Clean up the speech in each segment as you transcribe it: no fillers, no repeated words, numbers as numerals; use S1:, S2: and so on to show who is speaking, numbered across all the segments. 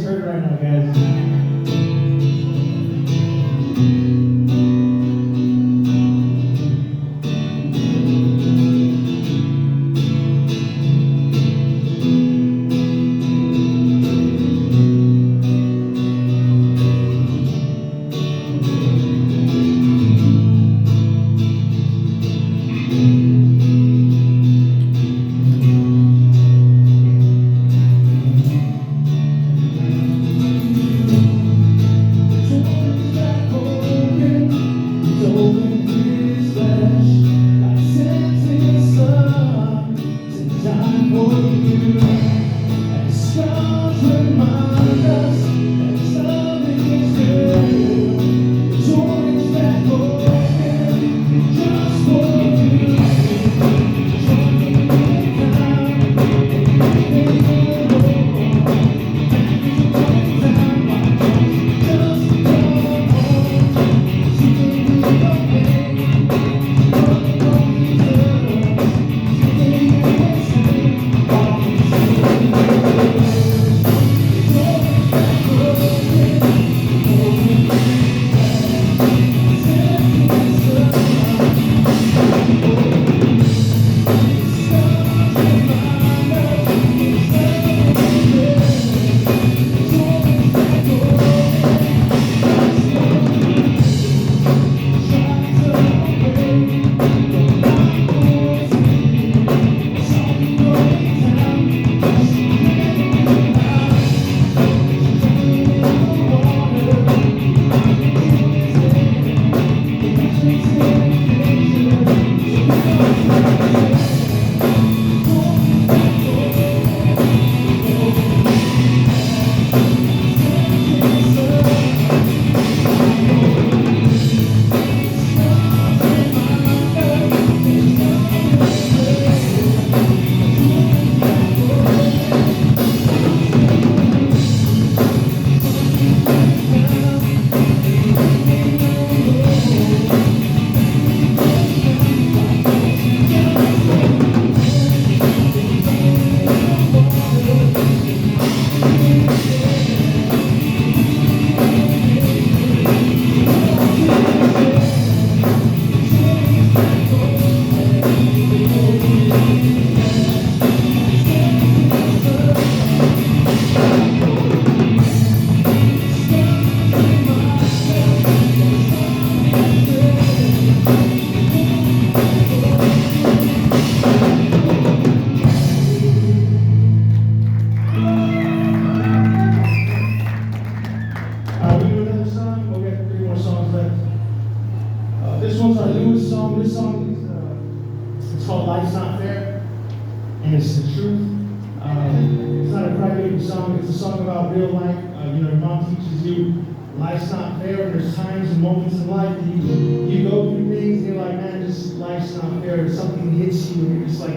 S1: hurt right now, guys. This one's our newest song. This song is it's called Life's Not Fair, and it's the truth. It's not a crybaby song. It's a song about real life. Your mom teaches you life's not fair. There's times and moments in life that you go through things and you're like, man, just life's not fair. Something hits you and you're just like,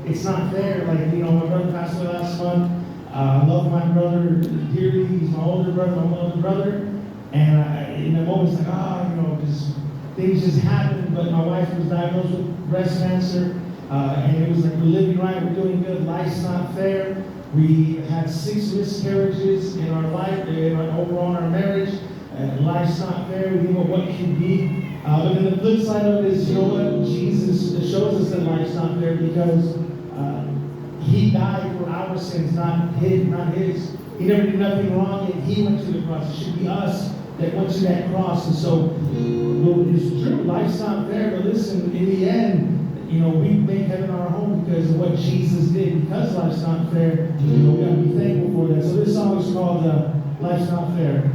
S1: it's not fair. Like, my brother passed away last month. I love my brother dearly. He's my older brother, my older brother. And in that moment, it's like, just things just happened. But my wife was diagnosed with breast cancer. And it was like, we're living right, we're doing good. Life's not fair. We had 6 miscarriages in our life, overall in our marriage. Life's not fair. We know what can be. But then the flip side of it is, what? Jesus shows us that life's not fair because He died for our sins, not His. He never did nothing wrong, and He went to the cross. It should be us that went to that cross. And so, it's true, life's not fair. But listen, in the end, we make heaven our home because of what Jesus did. Because life's not fair, we got to be thankful for that. So this song is called Life's Not Fair.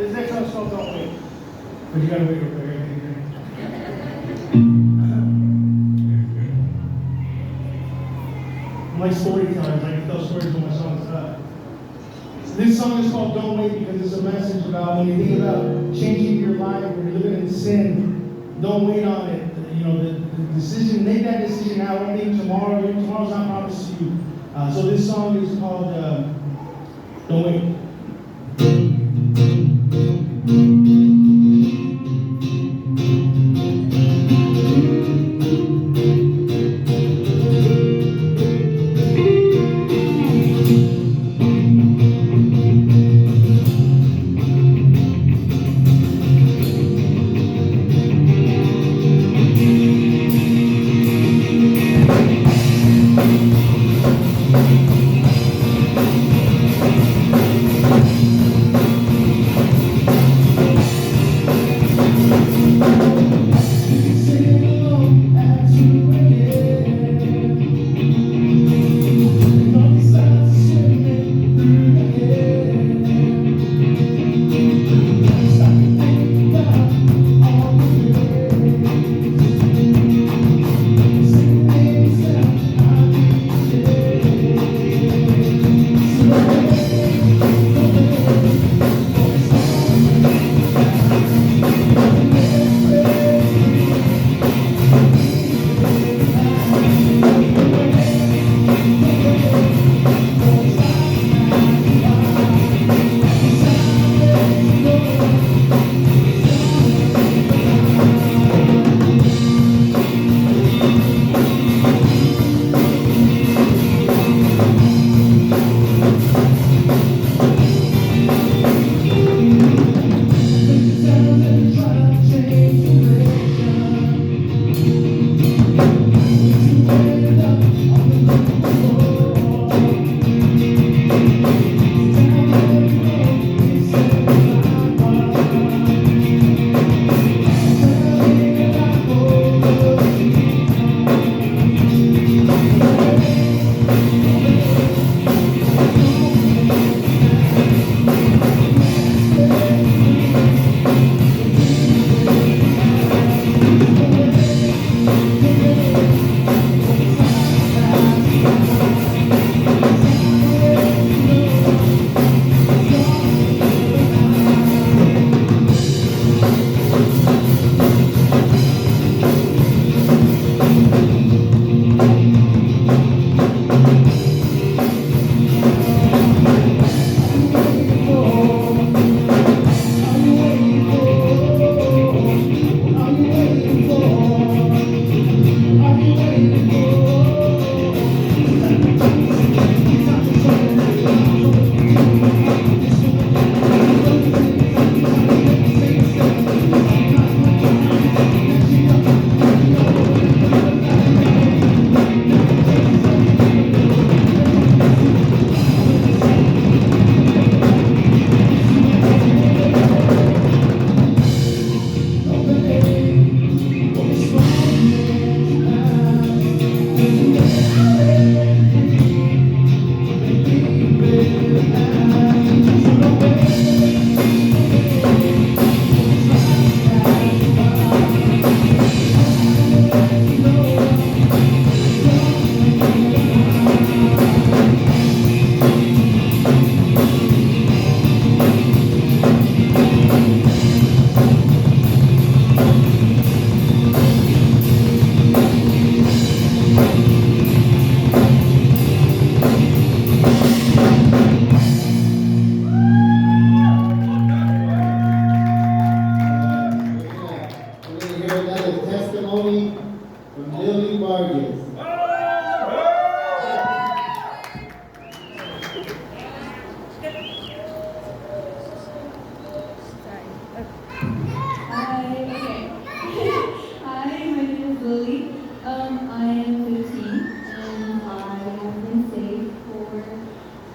S1: This next one's called Don't Wait. But you gotta wait real quick. I'm like storytellers, I can tell stories when my songs up. This song is called Don't Wait because it's a message about when you think about changing your life, when you're living in sin, don't wait on it. You know, the decision, make that decision now. Don't think tomorrow's not promised to you. So this song is called Don't Wait.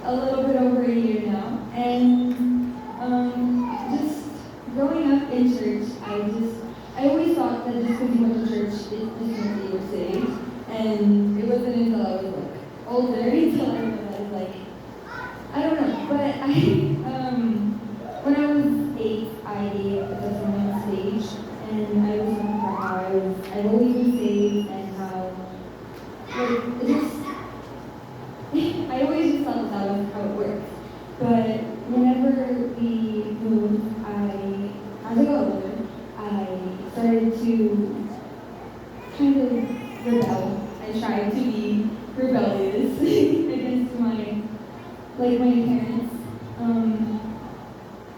S2: a little bit over a year now. And just growing up in church, I always thought that just because you went to church, it just meant that you were saved. And it wasn't until I was like older until I realized, like, I don't know, but when I was 8, I gave the testimony on stage, and I was talking about how I've always been saved, and how, like, it just, I always just thought that was how it worked. But whenever we moved, as I got older, I started to kind of rebel. I tried to be rebellious against my parents.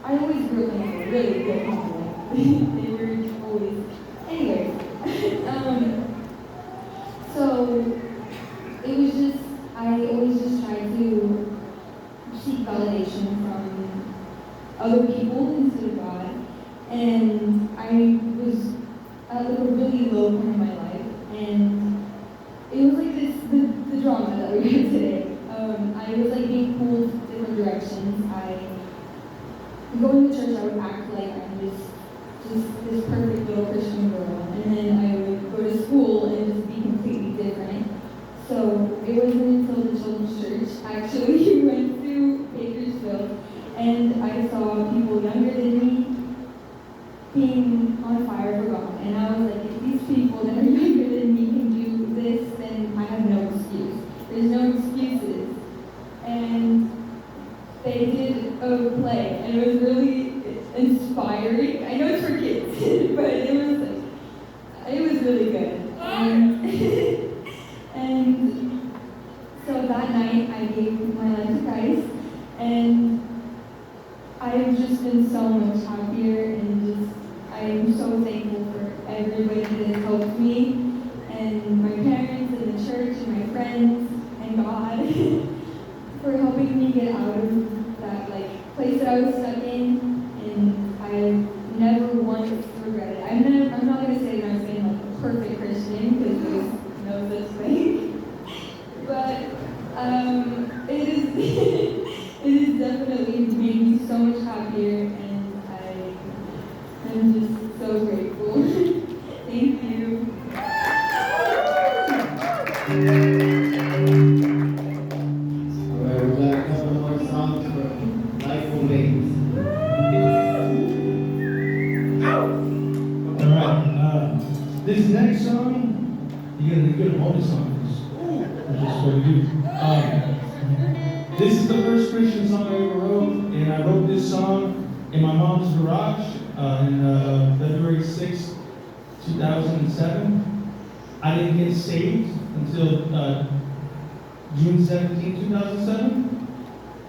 S2: I always grew up in a really good home. They were always, anyway. So it was just, I always just tried to seek validation from other people instead of God. And I was at like a really low point in my life, and it was like the drama that we had today. I was like being pulled different directions. Going to church, I would act like I'm just this perfect little Christian girl, and then I would go to school and just be completely different. So it wasn't until the children's church actually went to Bakersfield, and I saw people younger than me being on fire for God, and I was like, if these people that are younger than me can do this, then I have no excuse. There's no excuses. And they did a play, and it was really inspiring. I know it's for kids, but it was really good. And so that night, I gave my life to Christ, and I've just been so much happier, and I'm so thankful for everybody that has helped me, and my parents, and the church, and my friends, and God, for helping me get out of that place that I was stuck in, and I never once regretted it. I'm not going to say that I've been a perfect Christian, because there's no such thing, but it is definitely made me so much happier, and I'm just so grateful. Thank you.
S3: Alright, we've got a couple more songs for Life Will Wait.
S1: Alright, this next song, you get a bonus song. That's just what we do. This is the first Christian song I ever wrote, and I wrote this song in my mom's garage in February 6, 2007. I didn't get saved until June 17, 2007.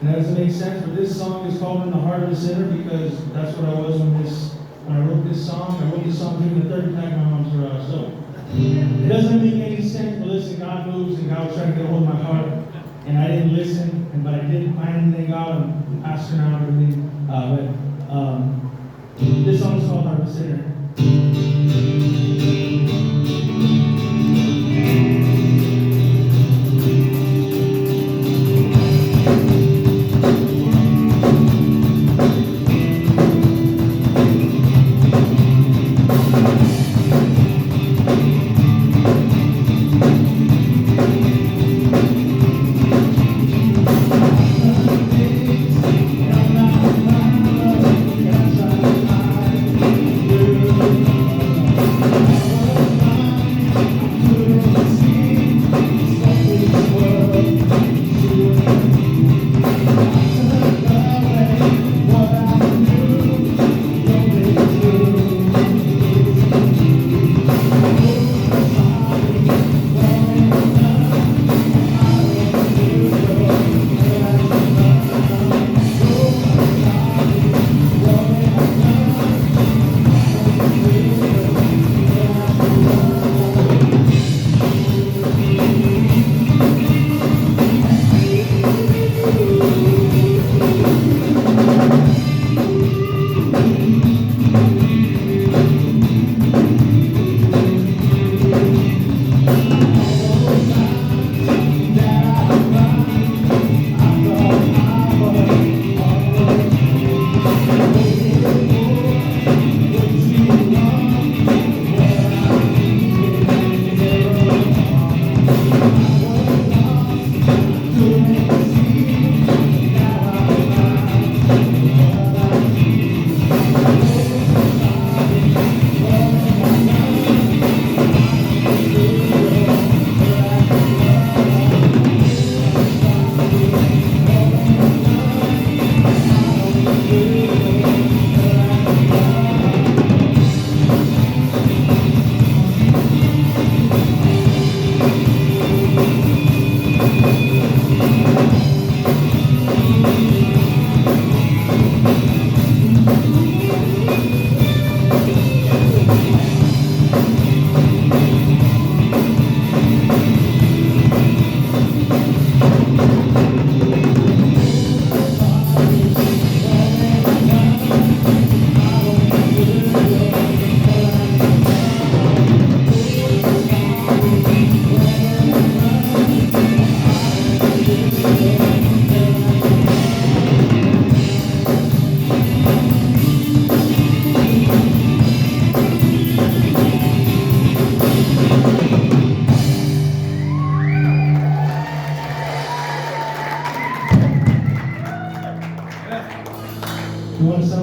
S1: And that doesn't make sense, but this song is called In the Heart of a Sinner because that's what I was when I wrote this song. I wrote this song during the third attack in my mom's garage. So it doesn't make any sense, but listen, God moves, and God was trying to get a hold of my heart. And I didn't listen, but I did find anything out. I'm pastor now and everything. This song is called Heart of a Sinner.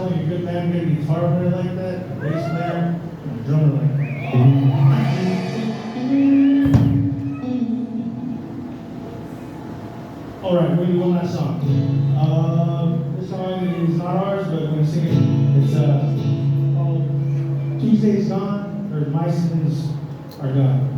S1: sound like a good band, get a guitar player like that, a bass player, and a drummer like that. Alright, we're gonna do one last song. This song is not ours, but we're gonna sing it. It's called Tuesday's Gone, or My Sins Are Gone.